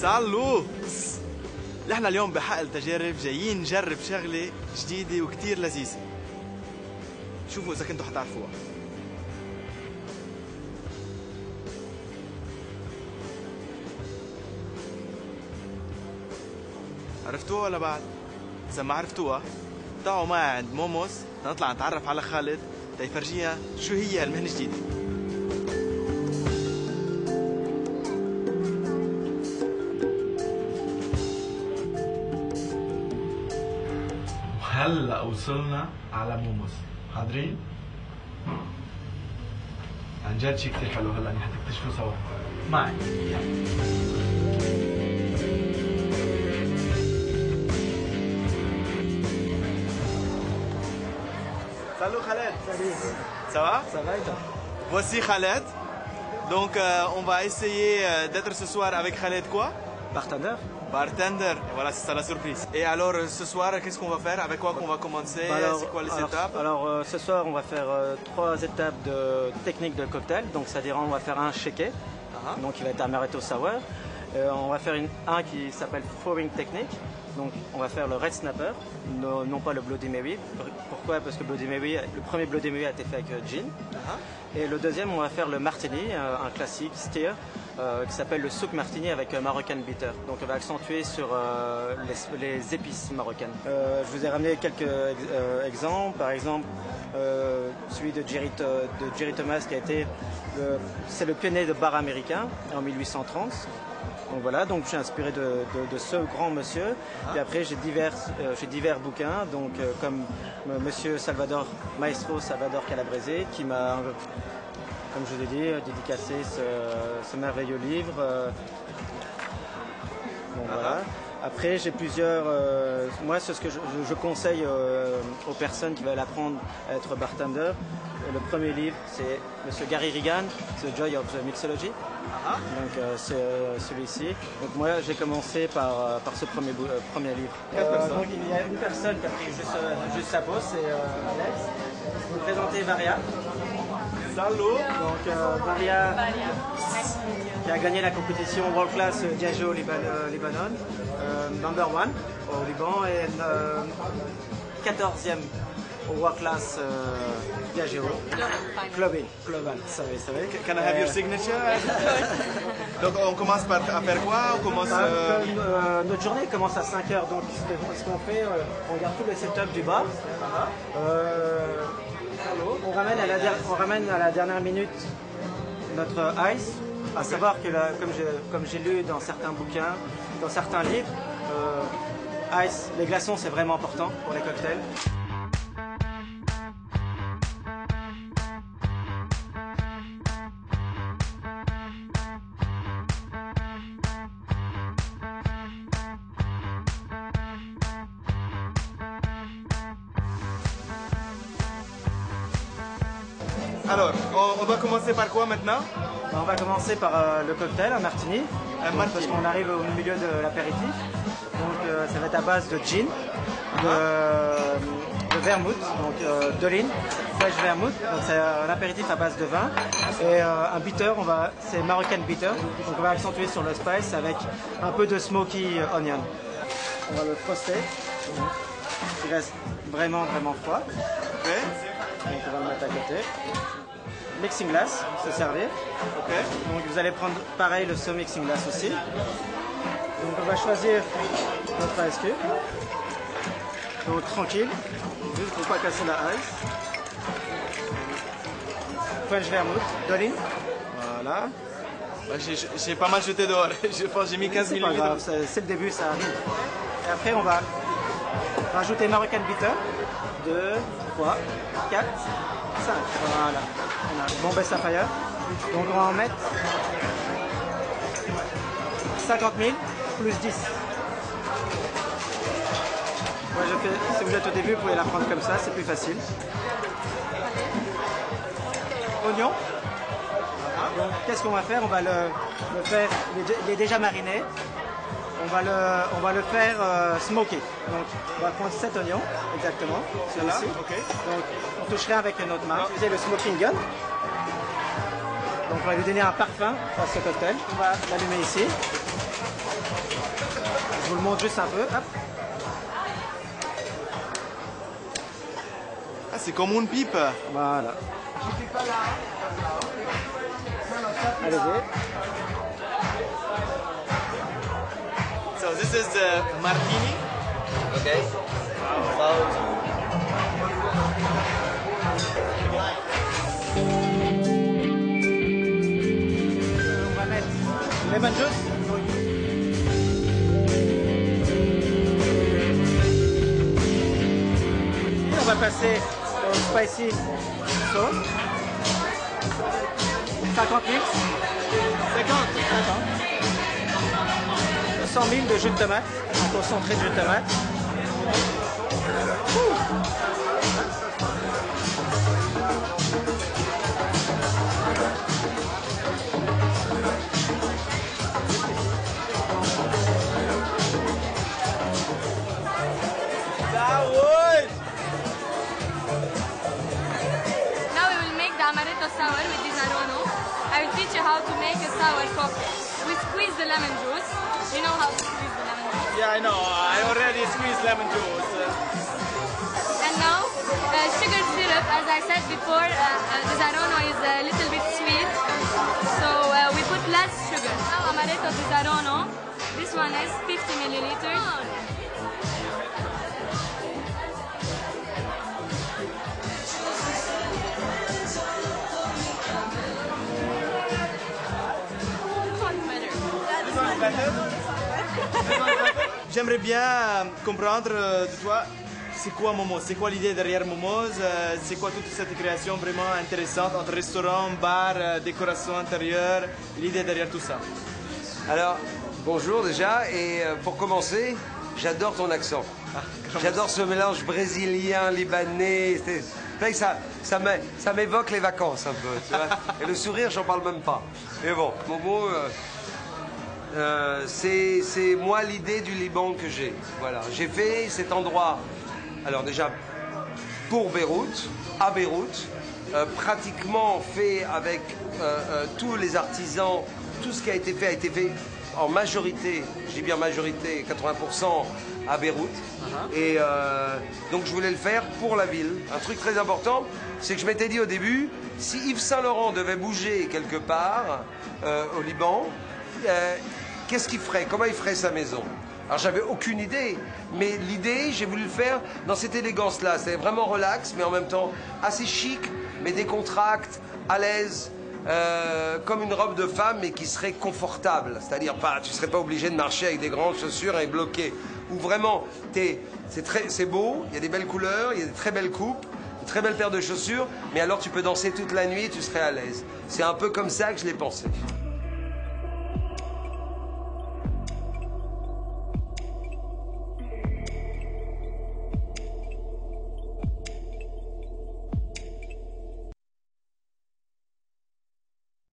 سالو. نحن اليوم بحقل تجارب جايين نجرب شغلة جديدة وكتير لذيذة. شوفوا إذا كنتوا حتعرفوها. عرفتوها ولا بعد؟ إذا ما عرفتوها تعالوا معي عند موموس نطلع نتعرف على خالد تيفرجيها شو هي هالمهنة الجديدة. هلا وصلنا على موموس، حاضرين؟ عن جد شيء كثير حلو، هلا حتكتشفوا سوا معي. Salut Khaled. Salut. Ça va? Ça va et toi? Voici Khaled. Donc on va essayer d'être ce soir avec Khaled quoi? Bartender. Bartender. Et voilà, c'est ça la surprise. Et alors ce soir, qu'est-ce qu'on va faire? Avec quoi qu'on va commencer? C'est quoi les étapes? Alors ce soir, on va faire 3 étapes de technique de cocktail. Donc c'est-à-dire on va faire un shaker, donc il va être amaretto sour. On va faire un qui s'appelle throwing technique. Donc on va faire le Red Snapper, non pas le Bloody Mary. Pourquoi? Parce que le premier Bloody Mary a été fait avec gin. Et le deuxième, on va faire le Martini, un classique steer, qui s'appelle le Souk Martini avec Moroccan Bitter. Donc on va accentuer sur les épices marocaines. Je vous ai ramené quelques exemples. Par exemple, celui de Jerry Thomas qui a été... C'est le pionnier de bar américain en 1830. Donc voilà, donc je suis inspiré de ce grand monsieur. Et après j'ai divers bouquins, donc comme monsieur Maestro Salvador Calabrese, qui m'a, comme je vous ai dit, dédicacé ce merveilleux livre. Bon, voilà. Après j'ai plusieurs... moi c'est ce que je conseille aux personnes qui veulent apprendre à être bartender. Le premier livre, c'est Monsieur Gary Regan, The Joy of the Mixology. Donc c'est celui-ci. Donc moi j'ai commencé par ce premier livre. Donc il y a une personne qui a pris juste sa pause, c'est Alex. Je vais vous présenter Varia. Salut. Donc Varia qui a gagné la compétition World Class Diageo Libanon, number 1 au Liban et 14e au World Class Diageo. Global, ça va. Can I have your signature? Donc on commence par à faire quoi? On commence... Notre journée commence à 5h, donc ce qu'on fait, on regarde tout le setup du bar. On ramène à la dernière minute notre ice. À savoir que comme j'ai lu dans certains bouquins, dans certains livres, les glaçons c'est vraiment important pour les cocktails. Alors, on doit commencer par quoi maintenant? On va commencer par le cocktail, un martini. Parce qu'on arrive au milieu de l'apéritif. Donc ça va être à base de gin, de vermouth, donc d'Olin, fresh vermouth. Donc c'est un apéritif à base de vin. Et un bitter, c'est Moroccan Bitter. Donc on va accentuer sur le spice avec un peu de smoky onion. On va le froster. Il reste vraiment froid. Okay. Donc on va le mettre à côté. Mixing glass, se servir. Okay. Donc vous allez prendre pareil le mixing glass aussi. Donc on va choisir notre ice cube. Donc tranquille, juste pour pas casser la ice. French vermouth, Dolin. Voilà. J'ai pas mal jeté dehors. Je pense que j'ai mis 15 ml. C'est le début, ça arrive. Et après on va rajouter Moroccan Bitter. 2, 3, 4, 5. Voilà. On a Bombay Sapphire. Donc on va en mettre 50 000 plus 10. Moi je fais, si vous êtes au début, vous pouvez la prendre comme ça, c'est plus facile. Oignon. Donc qu'est-ce qu'on va faire? On va le faire, il est déjà mariné. On va le faire smoker. Donc on va prendre 7 oignons, exactement, celui-ci. Okay. Donc on toucherait avec une autre main. C'est le smoking gun. Donc on va lui donner un parfum à ce cocktail. On va l'allumer ici. monte juste un peu. Hop. Ah, c'est comme une pipe. Voilà. Allez-y. So this is the martini. Okay. On va mettre lemon juice. Et on va passer au spicy sauce. 50 mix. 50. 100 000 de jus de tomate, un concentré de jus de tomate. Now we will make the amaretto sour with Disaronno. I will teach you how to make a sour cocktail. We squeeze the lemon juice. You know how to squeeze the lemon juice. Yeah, I know. I already squeezed lemon juice. And now, sugar syrup, as I said before, Disaronno is a little bit sweet. So we put less sugar. Now amaretto Disaronno. This one is 50 milliliters. J'aimerais bien comprendre de toi, c'est quoi Momoz? C'est quoi l'idée derrière Momoz? C'est quoi toute cette création vraiment intéressante entre restaurant, bar, décoration intérieure, l'idée derrière tout ça? Alors, bonjour déjà, et pour commencer, j'adore ton accent. J'adore ce mélange brésilien, libanais. Ça m'évoque les vacances un peu, tu vois. Et le sourire, j'en parle même pas. Mais bon, Momo, c'est moi l'idée du Liban que j'ai. Voilà, j'ai fait cet endroit. Alors déjà pour Beyrouth, à Beyrouth, pratiquement fait avec tous les artisans. Tout ce qui a été fait en majorité, je dis bien majorité, 80% à Beyrouth. Et donc je voulais le faire pour la ville. Un truc très important, c'est que je m'étais dit au début, si Yves Saint Laurent devait bouger quelque part au Liban, qu'est-ce qu'il ferait? Comment il ferait sa maison? Alors j'avais aucune idée, mais l'idée, j'ai voulu le faire dans cette élégance-là. C'était vraiment relax, mais en même temps assez chic, mais décontracté, à l'aise. Comme une robe de femme, mais qui serait confortable. C'est-à-dire, tu ne serais pas obligé de marcher avec des grandes chaussures et bloqué. Ou vraiment, c'est beau, il y a des belles couleurs, il y a des très belles coupes, une très belle paire de chaussures, mais alors tu peux danser toute la nuit et tu serais à l'aise. C'est un peu comme ça que je l'ai pensé.